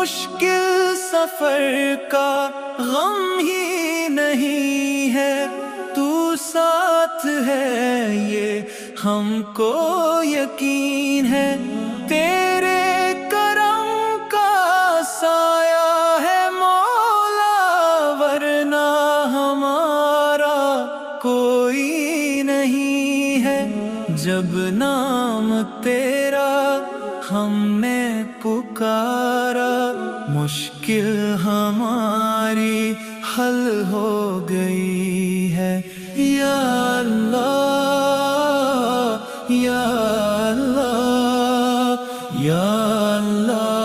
مشکل سفر کا غم ہی نہیں ہے، تو ساتھ ہے یہ ہم کو یقین ہے، تیرے کرم کا سایہ ہے مولا، ورنہ ہمارا کوئی نہیں ہے۔ جب نام تیرا ہم نے پکارا، مشکل ہماری حل ہو گئی ہے۔ یا اللہ یا اللہ یا اللہ